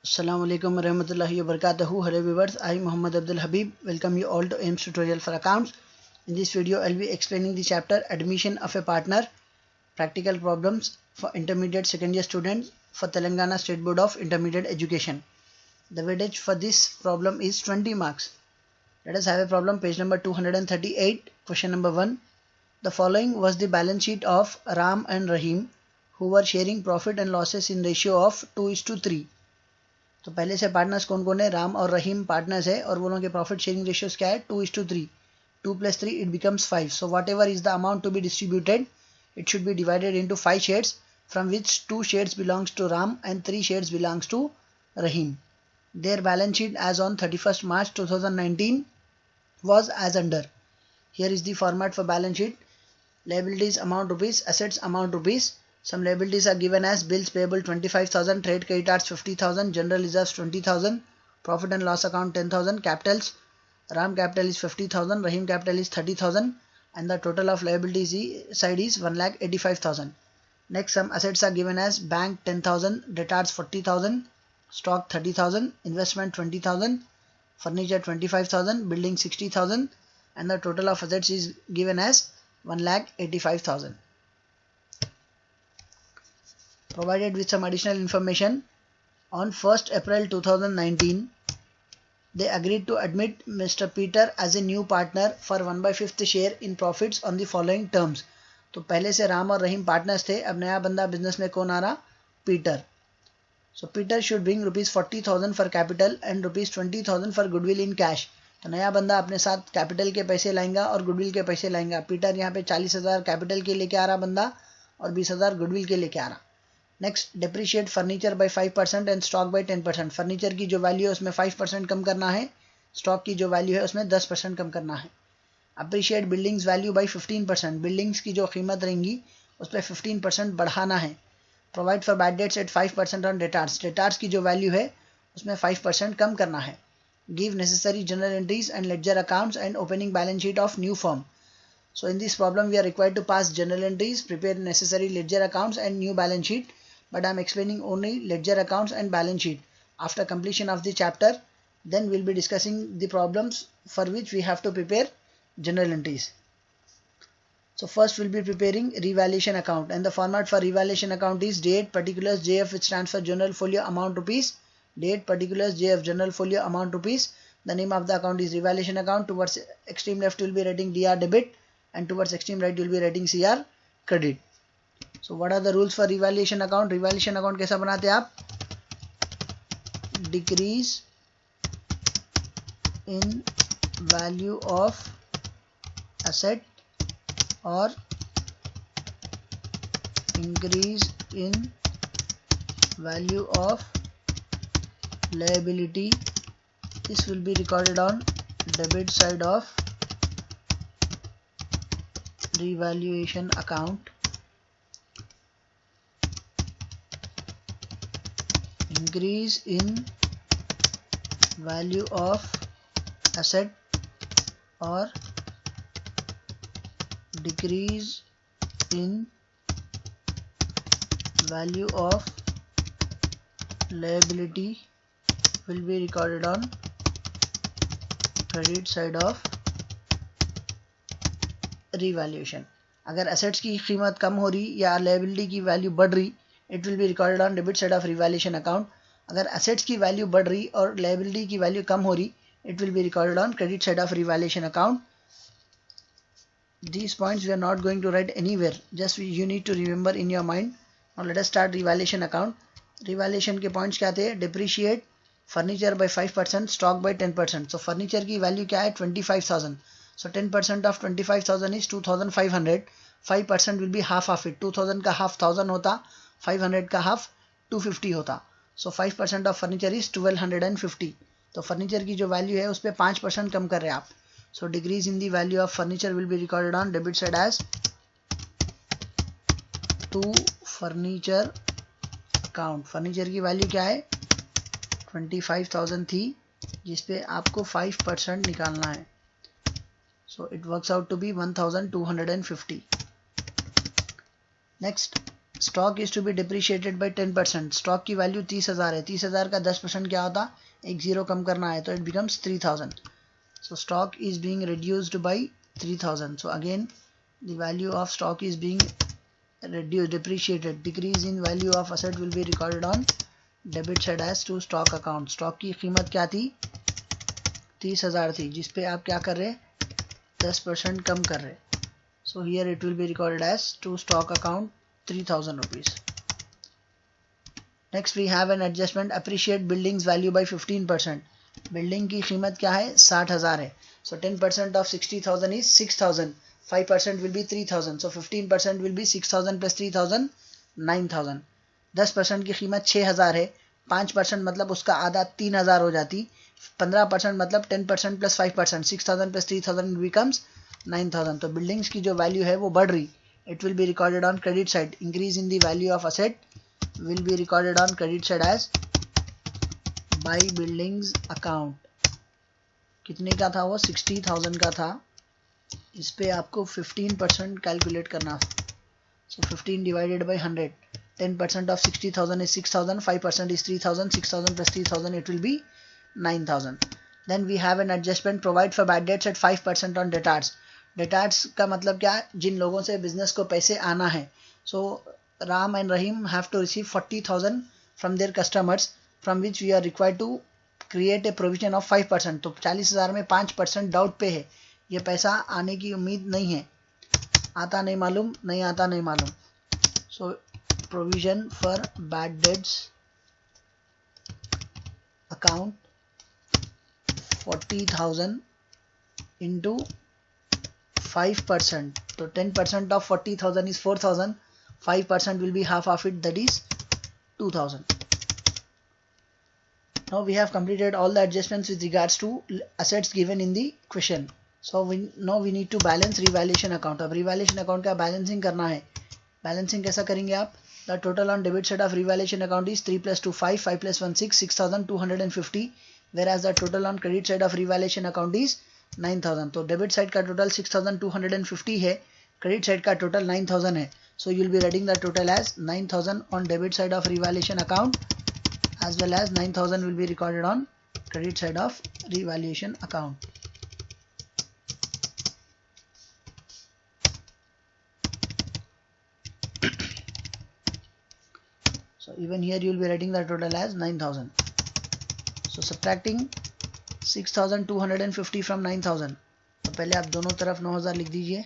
Assalamu alaikum warahmatullahi wabarakatuh. Hello viewers, I am Muhammad Abdul Habib. Welcome you all to AIMS tutorial for accounts. In this video, I'll be explaining the chapter Admission of a Partner, Practical Problems for Intermediate Second Year Students for Telangana State Board of Intermediate Education. The weightage for this problem is 20 marks. Let us have a problem, page number 238, question number 1. The following was the balance sheet of Ram and Rahim, who were sharing profit and losses in ratio of 2:3. तो पहले से partners कौन कौन है, राम और रहीम partners है और वो लोगों के प्रॉफिट शेयरिंग रेशियोज क्या है, 2:3. 2 + 3 it becomes 5. So whatever is the amount to be distributed, it should be divided into 5 shares, from which 2 shares belongs to Ram and 3 shares belongs to Rahim. Their balance sheet as on 31st March 2019 was as under. Here is the format for balance sheet. Liabilities amount rupees, assets amount rupees. Some liabilities are given as bills payable 25,000, trade creditors 50,000, general reserves 20,000, profit and loss account 10,000, capitals, Ram capital is 50,000, Rahim capital is 30,000, and the total of liabilities side is 1,85,000. Next, some assets are given as bank 10,000, debtors 40,000, stock 30,000, investment 20,000, furniture 25,000, building 60,000, and the total of assets is given as 1,85,000. Provided with some additional information, on 1st April 2019, they agreed to admit Mr. Peter as a new partner for 1/5 share in profits on the following terms. तो पहले से राम और रहीम partners थे, अब नया बंदा business में कौन आ रहा, Peter. So Peter should bring ₹40,000 for capital and ₹20,000 for goodwill in cash. तो नया बंदा अपने साथ कैपिटल के पैसे लाएंगा और गुडविल के पैसे लाएंगा. पीटर यहाँ पे 40,000 कैपिटल के लेके आ रहा बंदा और 20,000 गुडविल के लेके आ रहा. Next, depreciate furniture by 5% and stock by 10%. Furniture की जो वैल्यू है उसमें 5% कम करना है, स्टॉक की जो वैल्यू है उसमें 10% कम करना है. Appreciate buildings value by 15%. Buildings की जो कीमत रहेंगी उस पर 15% बढ़ाना है. Provide for bad debts at 5% on debtors. Debtors की जो वैल्यू है उसमें 5% कम करना है. Give necessary general entries and ledger accounts and opening balance sheet of new firm. So in this problem we are required to pass journal entries, prepare necessary ledger accounts and new balance sheet, but I am explaining only ledger accounts and balance sheet. After completion of the chapter, then we will be discussing the problems for which we have to prepare journal entries. So first we will be preparing revaluation account, and the format for revaluation account is date particulars JF, which stands for general folio amount rupees. Date particulars JF, general folio amount rupees. The name of the account is revaluation account. Towards extreme left you will be writing DR debit, and towards extreme right you will be writing CR credit. So what are the rules for revaluation account? Revaluation account कैसा बनाते हैं आप? Decrease in value of asset or increase in value of liability. This will be recorded on debit side of revaluation account. Increase in value of asset or decrease in value of liability will be recorded on credit side of revaluation. अगर assets की कीमत कम हो रही या liability की value बढ़ रही, it will be recorded on debit side of revaluation account. अगर assets की वैल्यू बढ़ रही और liability की वैल्यू कम हो रही, it will be recorded on credit side of revaluation account. These points we are not going to write anywhere, just you need to remember in your mind. Now let us start revaluation account. Revaluation के points क्या थे? Depreciate furniture by 5%, stock by 10%. So furniture की value क्या है? 25,000. So 10% of 25,000 is 2,500. 5% will be half of it. 2,000 का half 1,000 होता, 500 का half 250 होता. So 5% of furniture is 1,250. तो furniture की जो value है उस पर 5% कम कर रहे हैं आप. So decrease in the value of furniture will be recorded on debit side as to furniture account. Furniture की value क्या है? 25,000 थी, जिसपे आपको 5% निकालना है. So it works out to be 1,250. Next, stock is to be depreciated by 10%. Stock की value 30,000 है, 30,000 का 10% क्या होता, एक जीरो कम करना है, तो it becomes 3,000. So stock is being reduced by 3,000. So again the value of stock is being reduced, depreciated. Decrease in value of asset will be recorded on debit side as to stock account. Stock की कीमत क्या थी, 30,000 थी, जिस पे आप क्या कर रहे, 10% कम कर रहे. So here it will be recorded as to stock account 3,000 rupees. Next we have an adjustment, appreciate buildings value by 15%. Building की कीमत क्या है, 60,000 है. सो 10% of 60,000 is 6,000. 5% will be 3,000. So 15% will be 6,000 plus 3,000 9,000. 10% की कीमत 6,000 है, 5% मतलब उसका आधा 3,000 हो जाती. 15% मतलब 10% प्लस 5%, 6,000 प्लस 3,000 बिकम्स 9,000. तो बिल्डिंग्स की जो वैल्यू है वो बढ़ रही. It will be recorded on credit side. Increase in the value of asset will be recorded on credit side as by buildings account. कितने का था वो, 60,000 का था. इस पे आपको 15% कैलकुलेट करना. सो 15 divided by 100. 10% of 60,000 is 6,000, 5% is 3,000, 6,000 plus 3,000 it will be 9,000. Then we have an adjustment, provide for bad debts at 5% on debtors. Debtors का मतलब क्या है, जिन लोगों से बिजनेस को पैसे आना है. So Ram and Rahim have to receive 40,000 from their customers, from which we are required to create a provision of 5%. तो 40,000 में 5% डाउट पे है, ये पैसा आने की उम्मीद नहीं है, आता नहीं मालूम, नहीं आता नहीं मालूम. So provision for bad dates account 40,000 into 5%. तो 10% of 40,000 is 4,000. 5% will be half of it, that is 2,000. Now we have completed all the adjustments with regards to assets given in the question. So now we need to balance revaluation account. अब revaluation account का balancing करना है. Balancing कैसा करेंगे आप? The total on debit side of revaluation account is 3 plus 2 5, 5 plus 1 6, 6,250. Whereas the total on credit side of revaluation account is 9,000. तो debit side का total 6,250 है, credit side का total 9,000 है. So you will be writing the total as 9,000 on debit side of revaluation account, as well as 9,000 will be recorded on credit side of revaluation account. So even here you will be writing the total as 9,000. So subtracting 6,250 from 9,000. तो पहले आप दोनों तरफ 9,000 लिख दीजिए.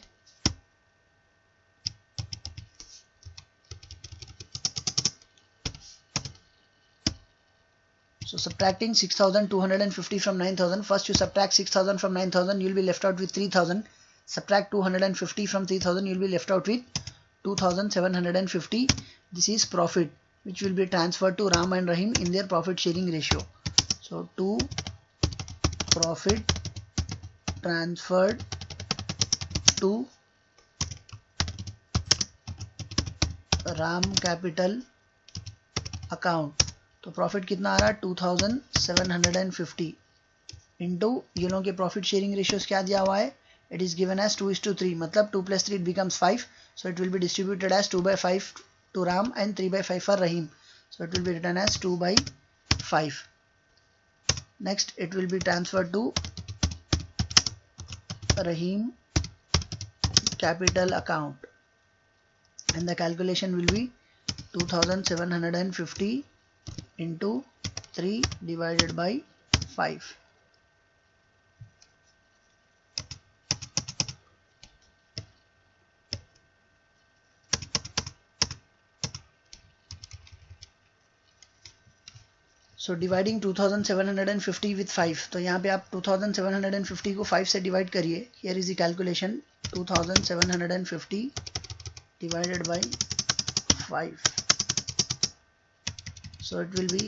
So subtracting 6,250 from 9,000. First you subtract 6,000 from 9,000, you will be left out with 3,000. Subtract 250 from 3,000, you will be left out with 2,750. This is profit, which will be transferred to Ram and Rahim in their profit sharing ratio. So to profit transferred to Ram capital account. तो profit कितना आ रहा है, 2,750 into ये लोगों के profit sharing ratios क्या दिया हुआ है, इट इज गिवन एज 2:3, मतलब 2 + 3 becomes 5. So it will be distributed as 2/5 to Ram and 3/5 for Rahim. So it will be written as 2/5. Next it will be transferred to Rahim capital account, and the calculation will be 2,750 into 3 divided by 5. So dividing 2,750 with 5. तो यहाँ पे आप 2,750 को 5 से divide करिए. Here is the calculation, 2,750 divided by 5. So it will be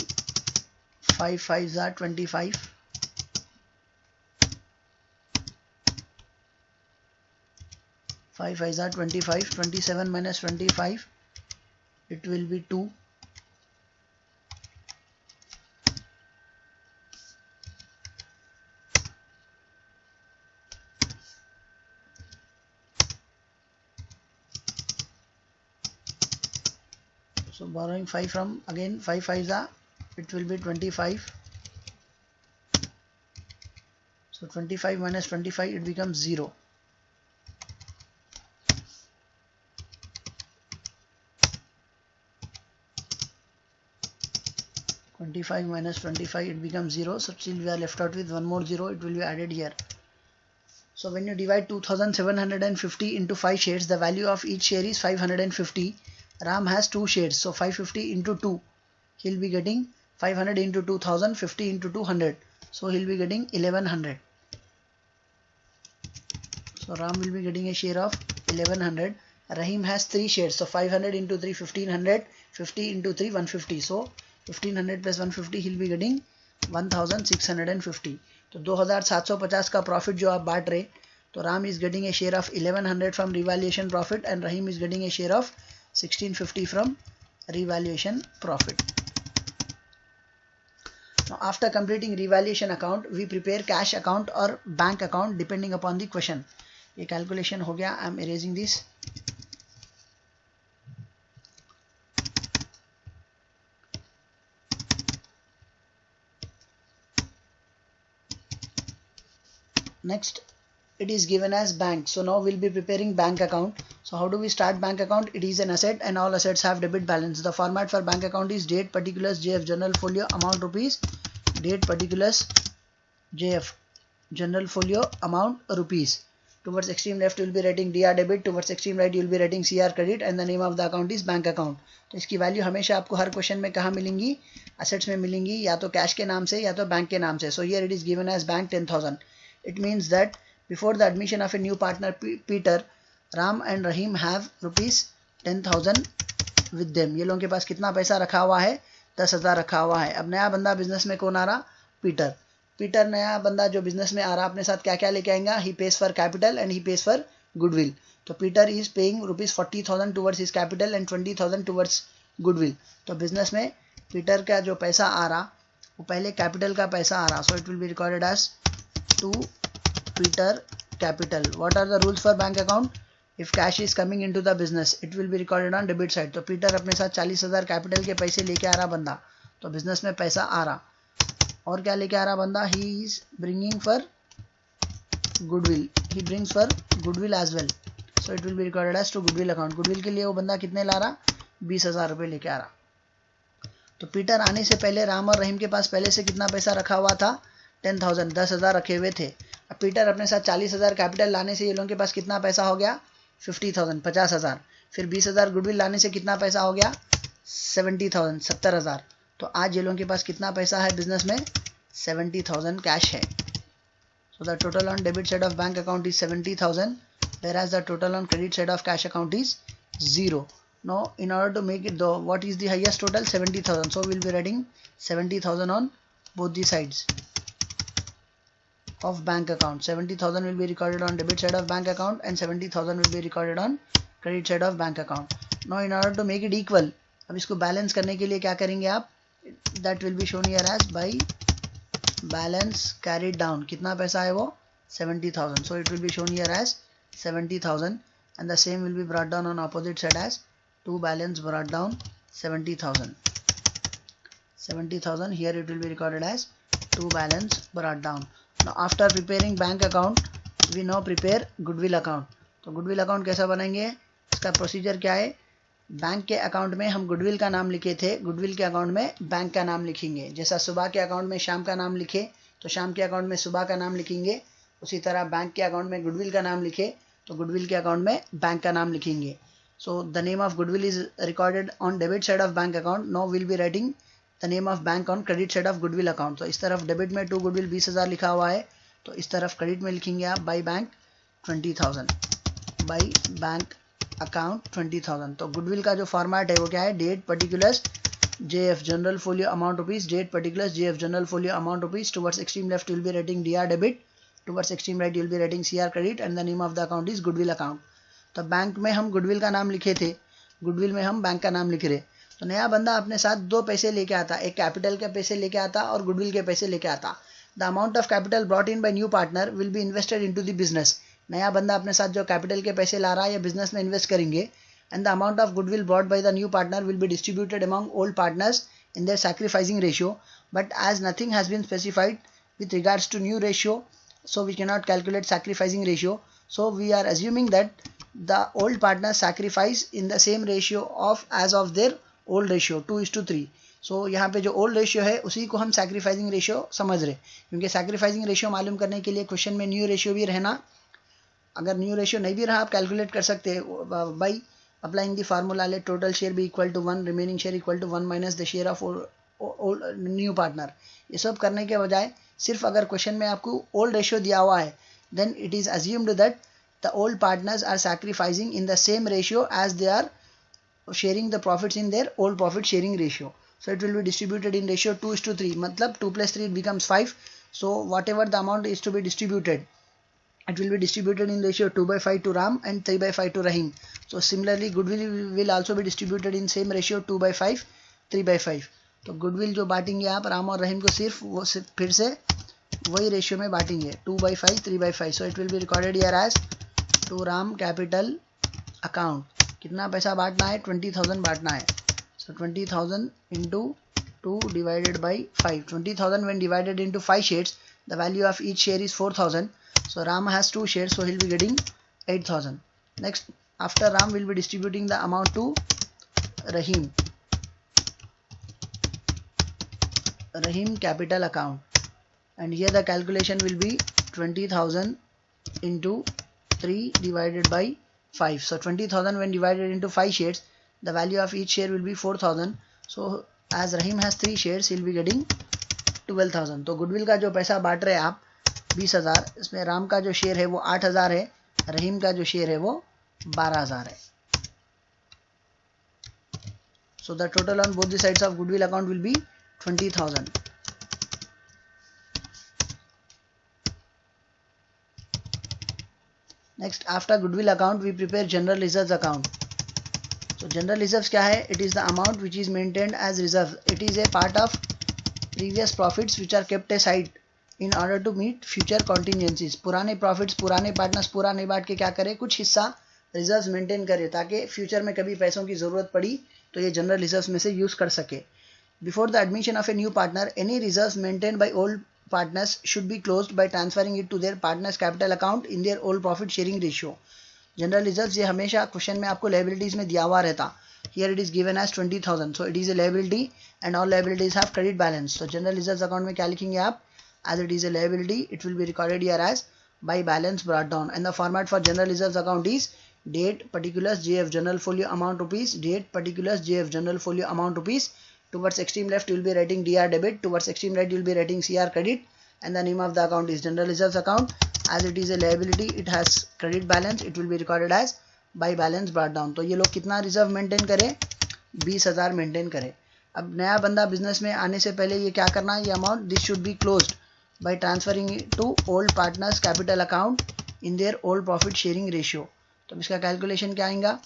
5 5s are 25. 5 5s are 25. 27 minus 25, it will be 2. So borrowing 5 from, again 5 5s are, it will be 25. So 25 minus 25, it becomes 0. Minus 25, it becomes 0. So still we are left out with one more 0. It will be added here. So when you divide 2750 into 5 shares, the value of each share is 550. Ram has 2 shares, so 550 into 2. He'll be getting 500 into 2000, 50 into 200. So he'll be getting 1100. So Ram will be getting a share of 1100. Rahim has 3 shares, so 500 into 3, 1500, 50 into 3, 150. So 1500 plus 150, he'll be getting 1650. तो 2750 का profit जो आप बांट रहे, तो Ram is getting a share of 1100 from revaluation profit and Rahim is getting a share of 1650 from revaluation profit. Now after completing revaluation account, we prepare cash account or bank account depending upon the question. ये calculation हो गया. I am erasing this. Next, it is given as bank. So now we'll be preparing bank account. So how do we start bank account? It is an asset and all assets have debit balance. The format for bank account is date particulars JF general folio amount rupees, date particulars JF general folio amount rupees. Towards extreme left you will be writing DR debit, towards extreme right you will be writing CR credit and the name of the account is bank account. तो इसकी value हमेशा आपको हर question में कहाँ मिलेंगी? Assets में मिलेंगी, या तो कैश के नाम से या तो बैंक के नाम से. So here it is given as bank 10,000. It means that before the admission of a new partner Peter, Ram and Rahim have rupees 10,000 with them. ये लोगों के पास कितना पैसा रखा हुआ है? 10,000 रखा हुआ है. अब नया बंदा बिजनेस में कौन आ रहा? पीटर. पीटर नया बंदा जो बिजनेस में आ रहा अपने साथ क्या क्या लेके आएगा? He pays for capital and he pays for goodwill. तो Peter is paying rupees 40,000 towards his capital and 20,000 towards goodwill. तो बिजनेस में पीटर का जो पैसा आ रहा वो पहले कैपिटल का पैसा आ रहा. So it will be recorded as to Peter capital. What are the rules for bank account? If cash is coming into the business, it will be recorded on debit side. तो Peter अपने साथ 40,000 capital के पैसे लेके आ रहा बंदा, तो बिजनेस में पैसा आ रहा. और क्या लेके आ रहा बंदा? He is bringing for goodwill. He brings for goodwill as well. So it will be recorded as to goodwill account. goodwill के लिए वो बंदा कितने ला रहा? 20,000 रुपये लेके आ रहा. तो पीटर आने से पहले राम और रहीम के पास पहले से कितना पैसा रखा हुआ था? 10,000, 10,000 रखे हुए थे. अब पीटर अपने साथ 40,000 कैपिटल लाने से ये लोगों के पास कितना पैसा हो गया? 50,000, 50,000. फिर 20,000 गुडविल लाने से कितना पैसा हो गया? 70,000, 70,000. तो आज ये लोगों के पास कितना पैसा है बिजनेस में? 70,000 कैश है. So the total on debit side of bank account is 70,000, whereas the total on credit side of cash account is 0. Now in order to make it, though, what is the highest total? 70,000. So we'll be writing 70,000 on both the sides of bank account. 70,000 will be recorded on debit side of bank account and 70,000 will be recorded on credit side of bank account. Now in order to make it equal, अब इसको balance करने के लिए क्या करेंगे आप? That will be shown here as by balance carried down. कितना पैसा है वो? 70,000. So it will be shown here as 70,000 and the same will be brought down on opposite side as to balance brought down 70,000. 70,000 here it will be recorded as to balance brought down. Now after preparing bank account, we now prepare goodwill account. तो goodwill account कैसा बनाएंगे? इसका procedure क्या है? Bank के account में हम goodwill का नाम लिखे थे, गुडविल के अकाउंट में बैंक का नाम लिखेंगे. जैसा सुबह के अकाउंट में शाम का नाम लिखे तो शाम के अकाउंट में सुबह का नाम लिखेंगे, उसी तरह बैंक के अकाउंट में गुडविल का नाम लिखे तो गुडविल के अकाउंट में बैंक का नाम लिखेंगे. So the name of goodwill is recorded on debit side of bank account. Now will be writing the name of bank on credit side of goodwill account. तो इस तरफ डेबिट में to goodwill 20,000 लिखा हुआ है, तो इस तरफ क्रेडिट में लिखेंगे आप by bank 20,000, by bank account 20,000. तो गुडविल का जो फॉर्मेट है वो क्या है? Date particulars JF journal folio amount rupees, date particulars JF journal folio amount rupees. Towards extreme left will be writing DR debit, towards extreme right will be writing CR credit and the name of the account is goodwill account. तो bank में हम goodwill का नाम लिखे थे, goodwill में हम bank का नाम लिख रहे. तो नया बंदा अपने साथ दो पैसे लेके आता, एक कैपिटल के पैसे लेके आता और गुडविल के पैसे लेके आता. The amount of capital brought in by new partner will be invested into the business. नया बंदा अपने साथ जो कैपिटल के पैसे ला रहा है या बिजनेस में इन्वेस्ट करेंगे, and the amount of goodwill brought by the new partner will be distributed among old partners in their sacrificing ratio. But as nothing has been specified with regards to new ratio, so we cannot calculate sacrificing ratio. So we are assuming that the old partners sacrifice in the same ratio of as of their old ratio 2:3. सो यहाँ पे जो old ratio है उसी को हम sacrificing ratio समझ रहे, क्योंकि सैक्रिफाइसिंग रेशियो मालूम करने के लिए क्वेश्चन में न्यू रेशियो भी रहना, अगर न्यू रेशियो नहीं भी रहा आप कैलकुलेट कर सकते हैं by applying the formula, let total share be equal to 1, remaining share equal to 1 minus the share of new partner. ये सब करने के बजाय सिर्फ अगर क्वेश्चन में आपको ओल्ड रेशियो दिया हुआ है, then it is assumed that the old partners are sacrificing in the same ratio as they are sharing the profits in their old profit sharing ratio. So it will be distributed in ratio 2:3, matlab 2 plus 3 it becomes 5. So whatever the amount is to be distributed, it will be distributed in ratio 2/5 to Ram and 3/5 to Rahim. So similarly goodwill will also be distributed in same ratio 2/5 3/5. तो goodwill जो बांटेंगे आप राम और रहीम को सिर्फ वो फिर से वही रेशियो में बांटेंगे 2/5 3/5. So it will be recorded here as to Ram capital account. कितना पैसा बांटना है, 20,000 बांटना है. So 20,000 into 2 divided by 5. 20,000 when divided into 5 shares, the value of each share is 4,000. So Ram has 2 shares, so he'll be getting 8,000. Next, after Ram will be distributing the amount to Rahim. Rahim capital account. And here the calculation will be 20,000 into 3 divided by 5. So 20,000 when divided into 5 shares, the value of each share will be 4,000. So as Rahim has 3 shares, he will be getting 12,000. तो goodwill का जो पैसा बांट रहे हैं आप 20,000, इसमें राम का जो शेयर है वो 8,000 है, रहीम का जो शेयर है वो 12,000 है. So the total on both the sides of goodwill account will be 20,000. Next, after goodwill account we prepare general reserves account. So general reserves क्या है? It is the amount which is maintained as reserve. It is a part of previous profits which are kept aside in order to meet future contingencies. पुराने profits, पुराने partners पूरा नहीं बांट के क्या करे, कुछ हिस्सा reserves maintain करे ताकि future में कभी पैसों की ज़रूरत पड़ी तो ये general reserves में से use कर सके. Before the admission of a new partner, any reserves maintained by old partners should be closed by transferring it to their partners capital account in their old profit sharing ratio. General reserves ये हमेशा question में आपको liabilities में दिया हुआ रहता. Here it is given as 20,000. So it is a liability and all liabilities have credit balance. So general reserves account में क्या लिखेंगे आप? As it is a liability, it will be recorded here as by balance brought down. And the format for general reserves account is date particulars JF general folio amount rupees, date particulars JF general folio amount rupees. Towards extreme left you will be writing DR debit, towards extreme right you will be writing CR credit, and the name of the account is general reserves account. As it is a liability, it has credit balance, it will be recorded as by balance brought down. तो ये लोग कितना reserve maintain करें? 20,000 maintain करें. अब नया बंदा business में आने से पहले ये क्या करना है, ये amount this should be closed by transferring it to old partners capital account in their old profit sharing ratio. तो इसका कैलकुलेशन क्या आएगा?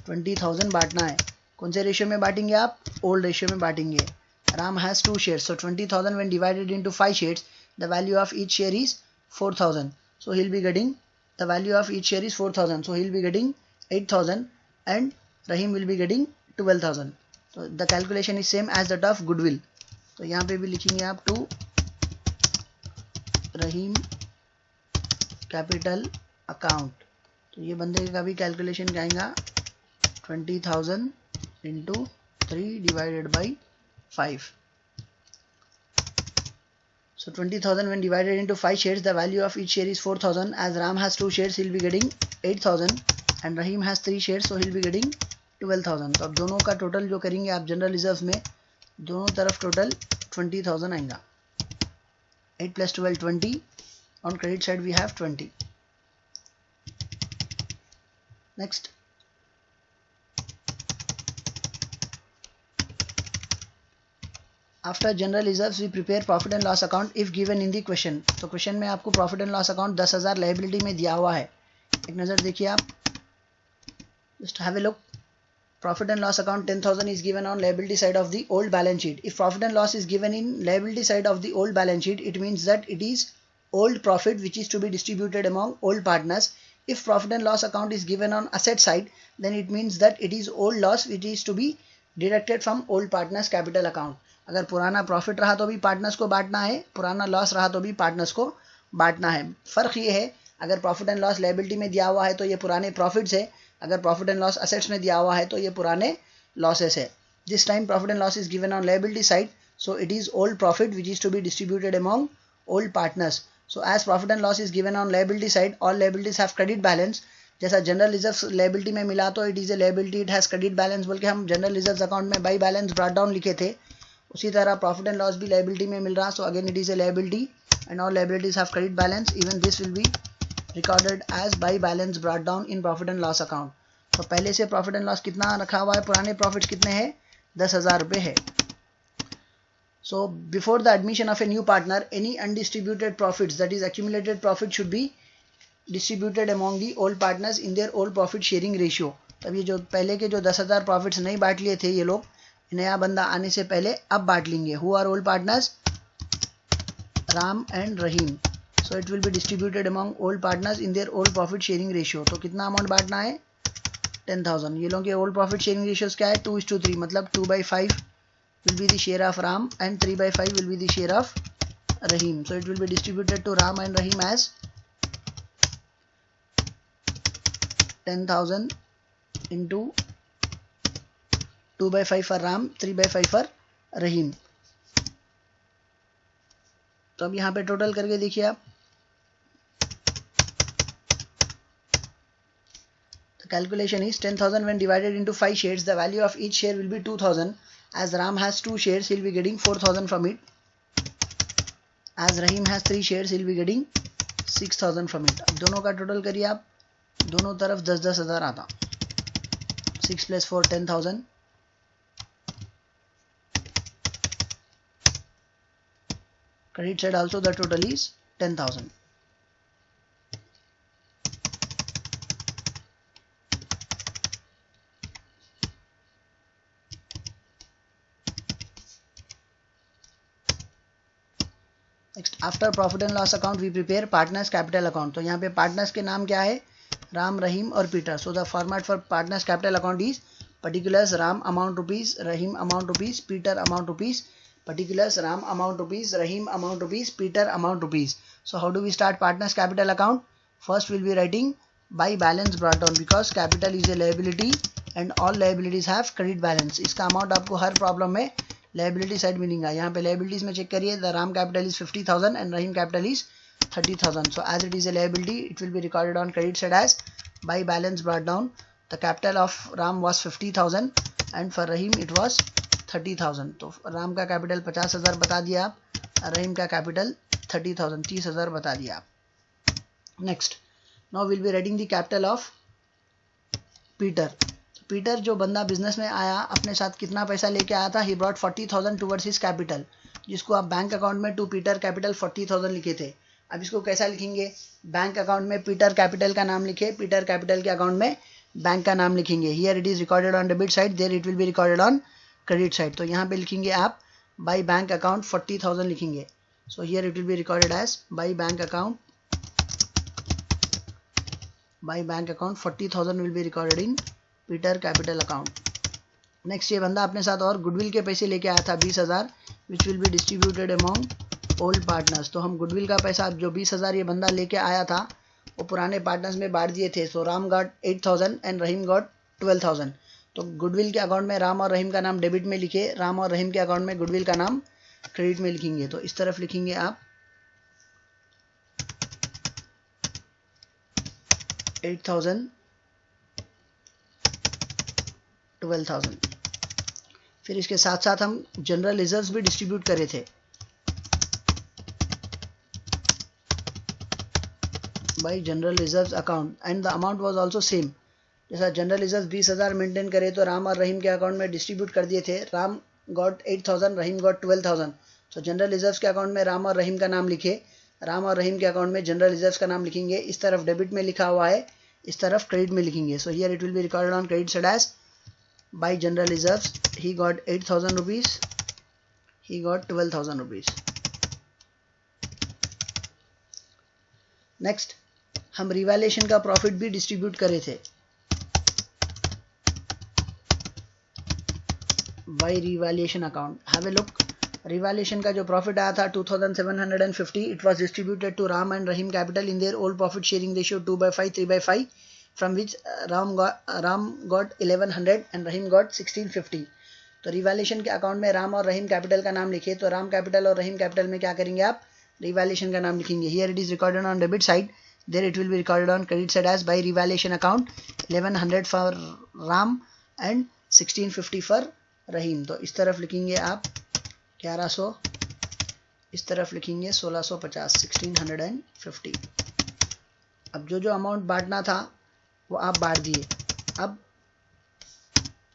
20,000 बांटना है. कौन से रेशियो में बांटेंगे आप? ओल्ड रेशियो में बांटेंगे. Ram has 2 shares, so 20,000 when divided into 5 shares, the value of each share is 4,000. So he'll be getting the value of each share is 4,000. So he'll be getting 8,000 and Rahim will be getting 12,000. So the calculation is same as that of goodwill. तो यहाँ पे भी लिखेंगे आप to Rahim capital account. तो ये बंदे का भी कैलकुलेशन क्या आएगा? 20,000 into 3 divided by 5. So 20,000 when divided into 5 shares, the value of each share is 4,000. As Ram has 2 shares, he will be getting 8,000 and Rahim has 3 shares, so he will be getting 12,000. तो अब दोनों का total जो करेंगे आप general reserve में, दोनों तरफ टोटल 20,000 आएगा. 8 plus 12 20. On credit side we have 20. Next, after general reserves we prepare profit and loss account if given in the question. तो क्वेश्चन में आपको profit and loss account 10,000 liability में दिया हुआ है. एक नज़र देखिए आप, just have a look. Profit and loss account 10,000 is given on liability side of the old balance sheet. If profit and loss is given in liability side of the old balance sheet, it means that it is old profit which is to be distributed among old partners If profit and loss account is given on asset side, then it means that it is old loss which is to be deducted from old partners capital account. अगर पुराना profit रहा तो भी partners को बांटना है, पुराना loss रहा तो भी पार्टनर्स को बांटना है. फर्क ये है, अगर प्रॉफिट एंड लॉस लायबिलिटी में दिया हुआ है तो ये पुराने प्रॉफिट्स है, अगर प्रॉफिट एंड लॉस असेट्स में दिया हुआ है तो ये पुराने लॉसेस है. This time profit and loss is given on liability side, so it is old profit which is to be distributed among old partners. So as profit and loss is given on liability side, all liabilities have credit balance. जैसा general reserves liability में मिला तो it is a liability, it has credit balance बोल के हम general reserves account में by balance brought down लिखे थे, उसी तरह प्रॉफिट एंड लॉस भी लायबिलिटी में मिल रहा. So again it is a liability and all liabilities have credit balance. Even this will be recorded as by balance brought down in profit and loss account. तो पहले से profit and loss कितना रखा हुआ है, पुराने प्रॉफिट कितने हैं, 10,000 रुपये है. So before the admission of a new partner, any undistributed profits, that is accumulated profit, should be distributed among the old partners in their old profit sharing ratio. तब ये जो पहले के जो 10,000 प्रॉफिट्स नहीं बांट लिए थे ये लोग, नया बंदा आने से पहले अब बांट लेंगे. Who are old partners? Ram and Rahim. So it will be distributed among old partners in their old profit sharing ratio. तो कितना अमाउंट बांटना है, 10,000. ये लोग के ओल्ड प्रॉफिट शेयरिंग रेशियोज क्या है, 2:3, मतलब 2/5 will be the share of Ram and 3/5 will be the share of Rahim. So it will be distributed to Ram and Rahim as 10,000 into 2/5 for Ram, 3/5 for Rahim. तो अब यहाँ पे total करके देखिए आप. The calculation is 10,000 when divided into 5 shares. The value of each share will be 2,000. As Ram has 2 shares, he'll be getting 4,000 from it. As Rahim has 3 shares, he'll be getting 6,000 from it. अब दोनों का total करिए आप, दोनों तरफ 10-10 हज़ार आता. 6 + 4 10,000. Credit side also the total is 10,000. Next, after profit and loss account we prepare partners capital account. तो यहाँ पे पार्टनर्स के नाम क्या है, राम, रहीम और Peter. So the format for partners capital account is particulars Ram amount rupees, Rahim amount rupees, Peter amount rupees. Particulars Ram amount rupees, Rahim amount rupees, Peter amount rupees. So how do we start partners capital account? First we'll be writing by balance brought down, because capital is a liability and all liabilities have credit balance. इसका amount आपको हर problem में liability side मिलेगा. यहाँ पे liabilities में check करिए, the Ram capital is 50,000 and Rahim capital is 30,000. So as it is a liability, it will be recorded on credit side as by balance brought down. The capital of Ram was 50,000 and for Rahim it was 30,000. तो राम का capital 50,000 बता दिया आप, रहीम का capital 30,000 30,000 बता दिया आप. Next, now will be writing the capital of Peter. Peter जो बंदा बिजनेस में आया, अपने साथ कितना पैसा लेके आया था, he brought 40,000 towards his capital, जिसको आप बैंक अकाउंट में टू पीटर कैपिटल 40,000 लिखे थे. अब इसको कैसा लिखेंगे, बैंक अकाउंट में पीटर कैपिटल का नाम लिखे, पीटर कैपिटल के अकाउंट में बैंक का नाम लिखेंगे. Here it is recorded on debit side, there it will be recorded on credit side. तो यहाँ पे लिखेंगे आप बाई बैंक अकाउंट 40,000 लिखेंगे. So here it will be recorded as by bank account 40,000 will be recorded in Peter capital account. Next, ये बंदा अपने साथ और गुडविल के पैसे लेके आया था 20,000, which will be distributed among old partners. तो हम गुडविल का पैसा जो 20,000 ये बंदा लेके आया था वो पुराने पार्टनर्स में बांट दिए थे. So Ram got 8,000 and Rahim got 12,000. तो गुडविल के अकाउंट में राम और रहीम का नाम डेबिट में लिखे, राम और रहीम के अकाउंट में गुडविल का नाम क्रेडिट में लिखेंगे. तो इस तरफ लिखेंगे आप 8,000 12,000. फिर इसके साथ साथ हम जनरल रिजर्व्स भी डिस्ट्रीब्यूट करे थे. By general reserves account and the amount was also same. जैसा जनरल रिजर्व 20,000 मेंटेन करे तो राम और रहीम के अकाउंट में डिस्ट्रीब्यूट कर दिए थे. राम गॉट 8,000, रहीम गॉट 12,000. तो जनरल रिजर्व के अकाउंट में राम और रहीम का नाम लिखे, राम और रहीम के अकाउंट में जनरल रिजर्व का नाम लिखेंगे. इस तरफ डेबिट में लिखा हुआ है, इस तरफ क्रेडिट में लिखेंगे. So here it will be recorded on credit side as by general reserve he got 8,000 rupees, he got 12,000 rupees. Next, हम रिवैल्यूएशन का प्रॉफिट भी डिस्ट्रीब्यूट करे थे by revaluation account. Have a look. Revaluation का जो profit आया था 2750, it was distributed to Ram and Rahim capital in their old profit sharing ratio 2/5 3/5, from which Ram got 1100 and Rahim got 1650। तो रिवैल्यूएशन के अकाउंट में राम और रहीम कैपिटल का नाम लिखिए। तो राम कैपिटल और रहीम कैपिटल में क्या करेंगे आप, रिवैल्यूएशन का नाम लिखेंगे। Here it is recorded on debit side, there it will be recorded on credit side as by revaluation account 1100 for Ram and 1650 for Rahim. तो इस तरफ लिखेंगे आप 1100, इस तरफ लिखेंगे 1650, 1650। अब जो अमाउंट बांटना था वो आप बांट दिए। अब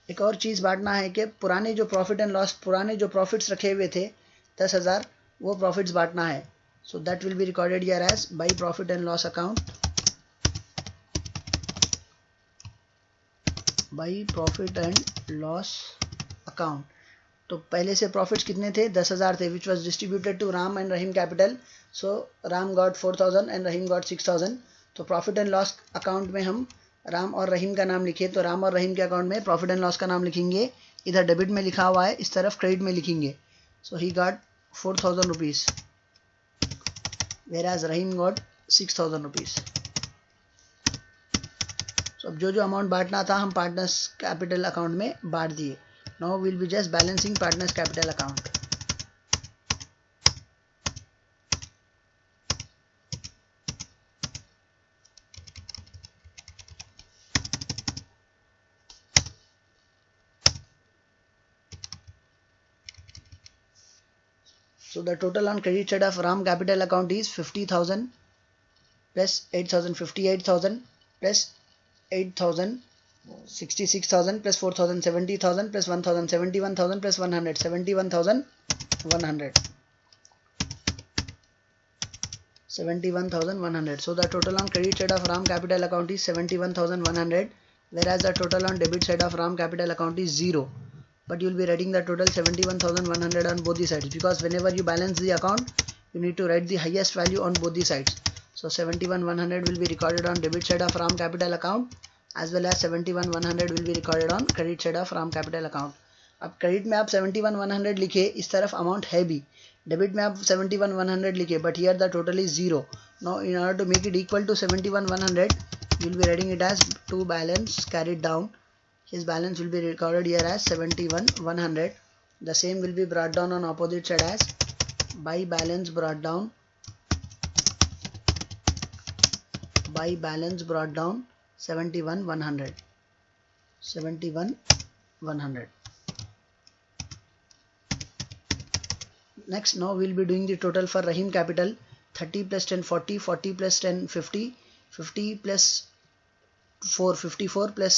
एक और चीज़ बांटना है कि पुराने जो प्रॉफिट एंड लॉस, पुराने जो प्रॉफिट्स रखे हुए थे 10,000, वो प्रॉफिट्स बांटना है। So that will be recorded here as by profit and loss account, by profit and loss account. तो पहले से प्रॉफिट्स कितने थे, 10,000 थे, which was distributed to Ram and Rahim capital. So Ram got 4,000 and Rahim got 6,000। तो प्रॉफिट एंड लॉस अकाउंट में हम राम और रहीम का नाम लिखे। तो राम और रहीम के अकाउंट में प्रॉफिट एंड लॉस का नाम लिखेंगे। इधर डेबिट में लिखा हुआ है, इस तरफ क्रेडिट में लिखेंगे। So he got 4,000 rupees, whereas Rahim got 6,000 rupees. So अब जो अमाउंट बांटना था हम पार्टनर्स कैपिटल अकाउंट में बांट दिए। Now we'll be just balancing partners capital account. So the total on credit side of Ram capital account is 50,000 plus 8,000, 58,000 plus 8,000, 66,000 plus 4,000, 70,000 plus 1,000, 71,000 plus 100, 71,100. 71,100. So the total on credit side of Ram capital account is 71,100, whereas the total on debit side of Ram capital account is 0. But you will be writing the total 71,100 on both the sides, because whenever you balance the account, you need to write the highest value on both the sides. So 71,100 will be recorded on debit side of Ram capital account, as well as 71,100 will be recorded on credit side of Ram capital account. अब credit में आप 71,100 लिखे, इस तरफ amount है भी। Debit में आप 71,100 लिखे, but here the total is 0. Now in order to make it equal to 71,100, you will be writing it as to balance carried down. His balance will be recorded here as 71,100. The same will be brought down on opposite side as by balance brought down, by balance brought down 71,100, 71,100. Next, now we will be doing the total for Rahim capital. 30 plus 10 40, 40 plus 10 50, 50 plus 4 54 plus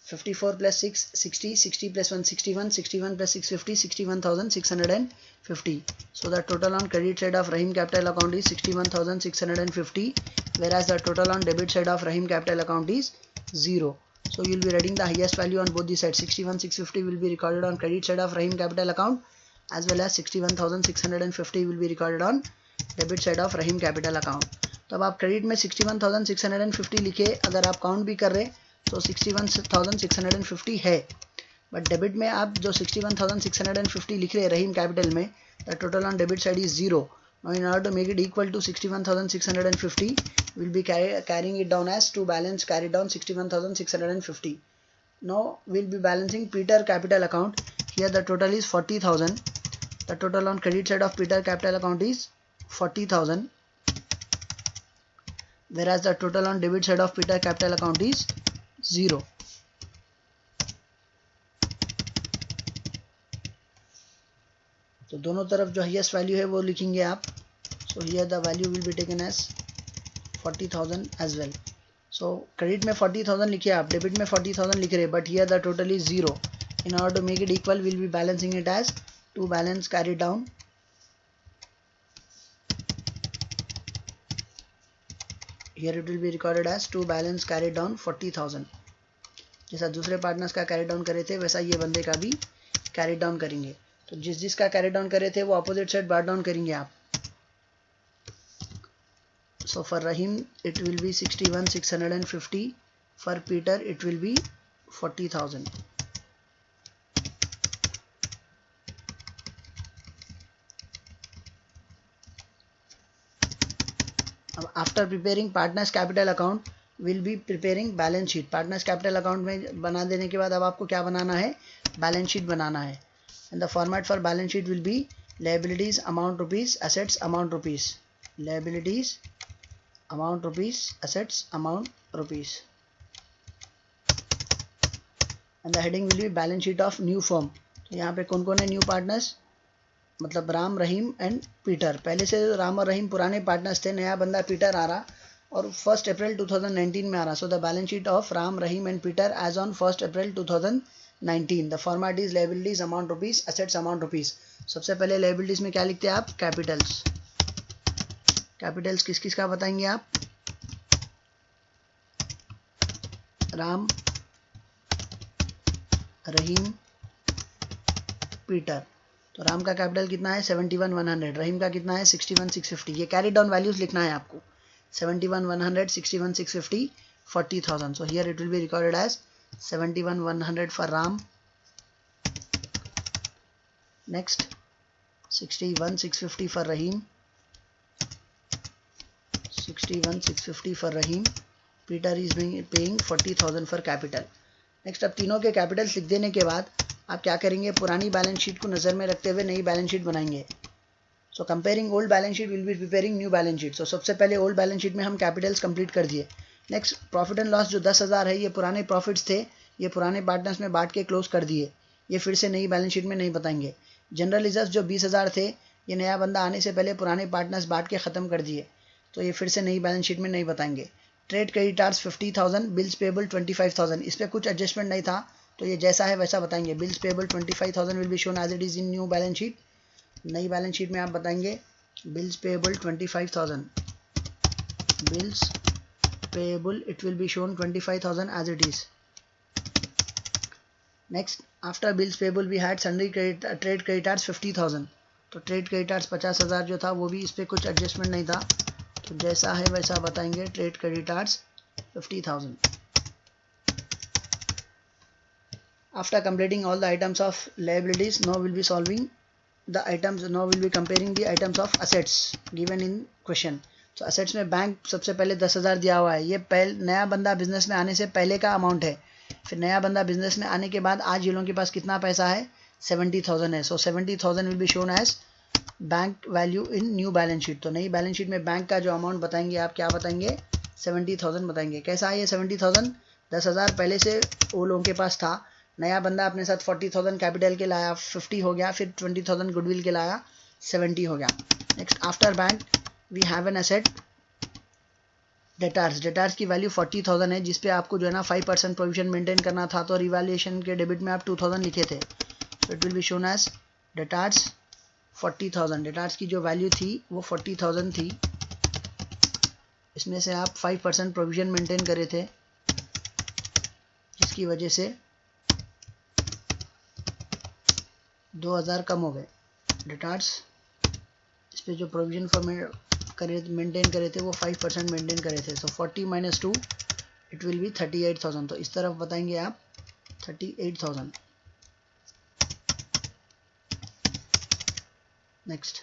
54 plus 6 60, 60 plus 1 61, 61 plus 6 50, 61,650. So the total on credit side of Rahim capital account is 61,650, whereas the total on debit side of Rahim capital account is 0. So you will be writing the highest value on both the sides. 61,650 will be recorded on credit side of Rahim capital account, as well as 61,650 will be recorded on debit side of Rahim capital account. तो अब आप credit में 61,650 लिखे, अगर आप count भी कर रहे तो 61,650 है, बट डेबिट में आप जो 61,650 लिख रहे हैं रहीम कैपिटल में, the total on debit side is 0. Now in order to make it equal to 61,650, we will be carrying it down as to balance carried down 61,650. Now we will be balancing Peter capital account. Here the total is 40,000. The total on credit side of Peter capital account is 40,000, whereas the total on debit side of Peter capital account is 0. तो दोनों तरफ जो highest value है वो लिखेंगे आप. So here the value will be taken as 40,000 as well. So credit में 40,000 लिखे आप, डेबिट में 40,000 लिख रहे, but here the total is 0. In order to make it equal, we will be balancing it as to balance carried down. Here it will be recorded as to balance carried down 40,000. जैसा दूसरे partners का carry down करे थे वैसा ये बंदे का भी कैरी डाउन करेंगे. तो जिसका कैरी डाउन करे थे वो अपोजिट साइड बार डाउन करेंगे आप. So for Rahim it will be 61,650. For Peter it will be 40,000. After preparing partners capital account, will be preparing balance sheet. partners capital account में बना देने के बाद अब आपको क्या बनाना है, balance sheet बनाना है. And the format for balance sheet will be liabilities amount rupees, assets amount rupees. Liabilities amount rupees, assets amount rupees. And the heading will be balance sheet of new firm. तो यहाँ पे कौन कौन है new partners, मतलब Ram, Rahim and Peter. पहले से राम और रहीम पुराने पार्टनर्स थे, नया बंदा पीटर आ रहा और 1 अप्रैल 2019 में आ रहा. So the balance sheet of Ram, Rahim and Peter as on 1 April 2019. The format is liabilities amount rupees, assets amount rupees. सबसे पहले लायबिलिटीज में क्या लिखते हैं आप, कैपिटल्स. कैपिटल्स किस किस का बताएंगे आप, राम, रहीम, पीटर. तो राम का कैपिटल कितना है 71,100, रहीम का कितना है 61,650. ये कैरी डाउन वैल्यूज लिखना है आपको, 71,100, 61,650, 40,000. So here it will be recorded as 71,100 for Ram. Next 61,650 for Rahim. 61,650 for Rahim. Peter is paying 40,000 for capital. Next अब तीनों के कैपिटल्स लिख देने के बाद आप क्या करेंगे, पुरानी बैलेंस शीट को नज़र में रखते हुए नई बैलेंस शीट बनाएंगे. So comparing old balance sheet will be preparing new balance sheet. So सबसे पहले ओल्ड बैलेंस शीट में हम कैपिटल्स कंप्लीट कर दिए. नेक्स्ट प्रॉफिट एंड लॉस जो 10,000 है, ये पुराने प्रॉफिट्स थे, ये पुराने पार्टनर्स में बांट के क्लोज कर दिए. ये फिर से नई बैलेंस शीट में नहीं बताएंगे. जनरल रिजर्व जो 20,000 थे, ये नया बंदा आने से पहले पुराने पार्टनर्स बांट के ख़त्म कर दिए, तो ये फिर से नई बैलेंस शीट में नहीं बताएंगे. Trade creditors 50,000, bills payable 25,000. इस पर कुछ एडजस्टमेंट नहीं था, तो ये जैसा है वैसा बताएंगे. Bills payable 25,000 will be shown as it is in new balance sheet. नई बैलेंस शीट में आप बताएंगे bills payable 25,000, bills payable it will be shown 25,000 as it is. Next after bills payable we had sundry trade creditors 50,000. तो trade creditors 50,000 जो था वो भी, इस पर कुछ एडजस्टमेंट नहीं था, तो जैसा है वैसा बताएंगे. Trade creditors 50,000. After completing all the items of liabilities, now we'll be solving the items. Now we'll be comparing the items of assets given in question. So assets में बैंक सबसे पहले 10,000 दिया हुआ है. ये नया बंदा बिजनेस में आने से पहले का अमाउंट है. फिर नया बंदा बिजनेस में आने के बाद आज ये लोगों के पास कितना पैसा है, 70,000 है. So 70,000 will be shown as bank value in new balance sheet. तो नई बैलेंस शीट में बैंक का जो अमाउंट बताएंगे आप, क्या बताएंगे, 70,000 बताएंगे. कैसा है ये 70,000, 10,000 पहले से वो लोगों के पास था, नया बंदा अपने साथ 40,000 कैपिटल के लाया, 50 हो गया, फिर 20,000 गुडविल के लाया, 70 हो गया. Next after bank we have an asset debtors. Debtors की वैल्यू 40,000 है, जिसपे आपको जो है ना 5% प्रोविजन मेंटेन करना था, तो रिवैल्यूएशन के डेबिट में आप 2,000 लिखे थे. तो it will be shown as debtors 40,000. Debtors की जो वैल्यू थी वो 40,000 थी, इसमें से आप 5% प्रोविजन मेंटेन करे थे, जिसकी वजह से 2,000 कम हो गए. डेटार्स इस पे जो प्रोविजन फॉर मेंटेन करे थे वो 5% मेंटेन करे थे. So 40 - 2 it will be 38,000. तो इस तरफ बताएंगे आप 38,000. Next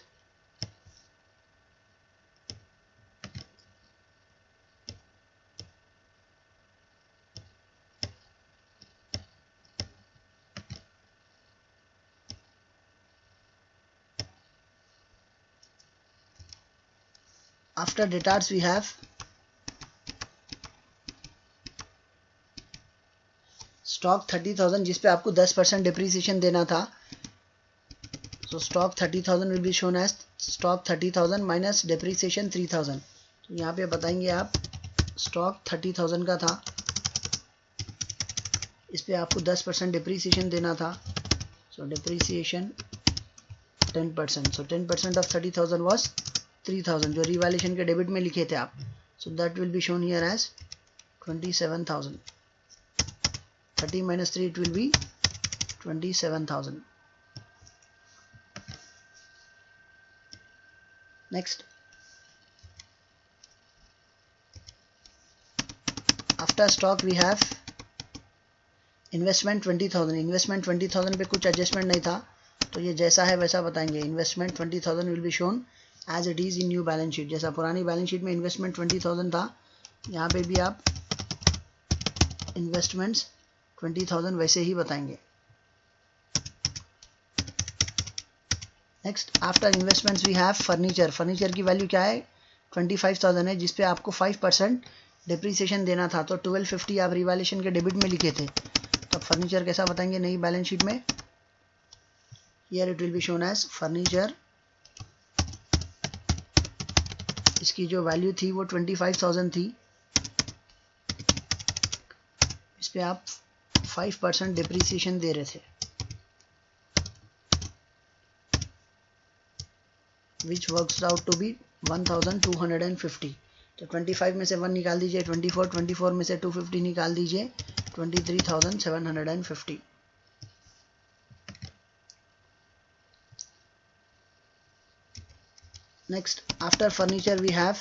after debtors we have stock 30,000, जिसपे आपको 10% डिप्रिसिएशन देना था. So stock 30,000 will be shown as stock 30,000 minus depreciation 3,000. तो यहाँ पे बताएंगे आप स्टॉक 30,000 का था, इस पे आपको 10% डिप्रिसिएशन देना था. सो डिप्रिसिएशन 10%. सो 10% ऑफ 30,000 वॉज 3,000, जो रिवैल्यूएशन के डेबिट में लिखे थे आप. So that will be shown here as 27,000. 30 - 3 it will be 27,000. Next after stock we have investment 20,000. Investment 20,000 पे कुछ एडजस्टमेंट नहीं था, तो ये जैसा है वैसा बताएंगे. Investment 20,000 will be shown as it is in new balance sheet. जैसा पुरानी बैलेंस शीट में इन्वेस्टमेंट 20,000 था, यहाँ पे भी आप इन्वेस्टमेंट्स 20,000 वैसे ही बताएंगे. Next after investments we have furniture. Furniture की वैल्यू क्या है? 25,000 है, जिसपे आपको 5% डिप्रीसिएशन देना था, तो 1250 आप रिवैल्यूएशन के डेबिट में लिखे थे. तो अब फर्नीचर कैसा बताएंगे नई बैलेंस शीट में? Here it will be shown as furniture. इसकी जो वैल्यू थी वो 25,000 थी, इस पे आप 5% डिप्रीसिएशन दे रहे थे, which works out to be 1,250. तो 25 में से 1 निकाल दीजिए, 24 में से 250 निकाल दीजिए, 23,750. Next, after furniture we have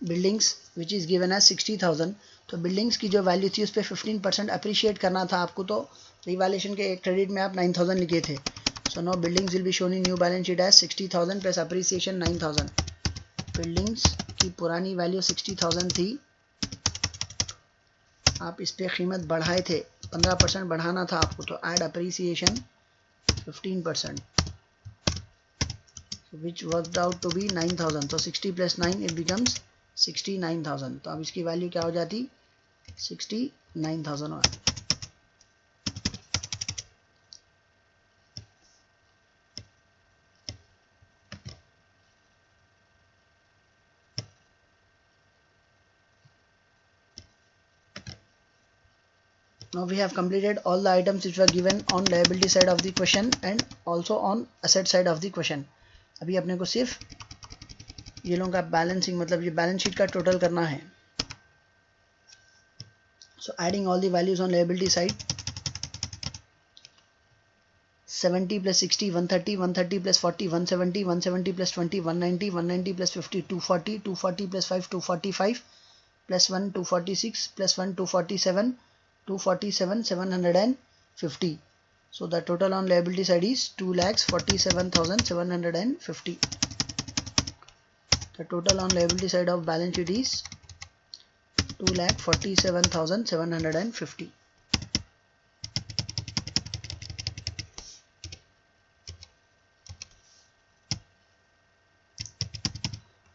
buildings which is given as 60,000. तो buildings की जो वैल्यू थी उस पर 15% अप्रिशिएट करना था आपको, तो रिवैल्यूएशन के क्रेडिट में आप 9,000 लिखे थे. So now buildings will be shown in new balance sheet as 60,000 plus appreciation 9,000. Buildings की पुरानी वैल्यू 60,000 थी, आप इस पे कीमत बढ़ाए थे, 15% बढ़ाना था आपको, तो add appreciation 15%, which worked out to be 9,000. So 60 plus 9 it becomes 69,000. तो अब इसकी वैल्यू क्या हो जाती? 69,000. Now we have completed all the items which were given on liability side of the question and also on asset side of the question. अभी अपने को सिर्फ ये लोगों का बैलेंसिंग, मतलब ये बैलेंस शीट का टोटल करना है. So adding all the values on liability side, 70 plus 60 130, 130 plus 40 170, 170 plus 20 190, 190 plus 50 240, 240 plus 5 245, plus 1 246, plus 1 247, 247 750. So the total on liability side is 2,47,750. The total on liability side of balance sheet is 2,47,750.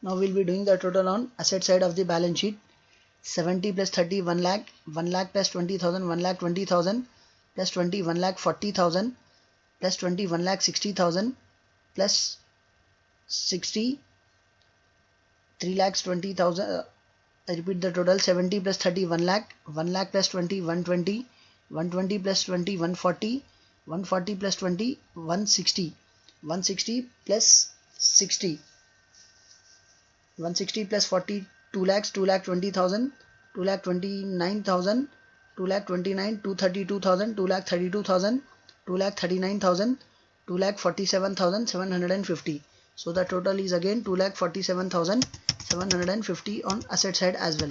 Now we'll be doing the total on asset side of the balance sheet. 70 plus 30 1 lakh, 1 lakh plus 20,000 1 lakh 20,000, plus 20 1 lakh 40,000, plus 20 1 lakh 60,000, plus 60 3 lakhs 20,000. I repeat the total. 70 plus 30 1 lakh, 1 lakh plus 20 120, 120 plus 20 140, 140 plus 20 160, 160 plus 60, 160 plus 40 2 lakhs, 2 lakh 20,000, 2 lakh 29,000, 2 lakh 29, 232,000, 2 lakh 32,000, 2 lakh 39,000, 2 lakh 47,750. So the total is again 2 lakh 47,750 on asset side as well.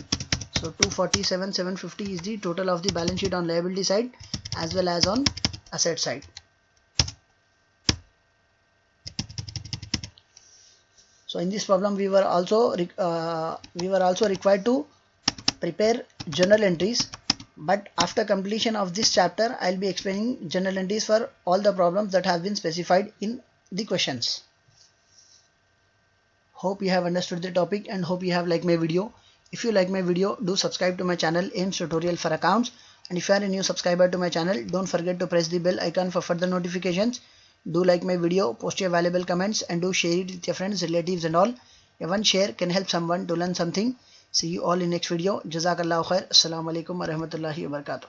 So 247,750 is the total of the balance sheet on liability side as well as on asset side. So in this problem we were also required to prepare journal entries, but after completion of this chapter I'll be explaining journal entries for all the problems that have been specified in the questions. Hope you have understood the topic and hope you have liked my video. If you like my video, do subscribe to my channel AIMS Tutorial for Accounts, and if you are a new subscriber to my channel, don't forget to press the bell icon for further notifications. Do like my video, post your valuable comments, and do share it with your friends, relatives and all. One share can help someone to learn something. See you all in next video. Jazakallahu khair. Assalamu alaikum wa rahmatullahi wa barakatuh.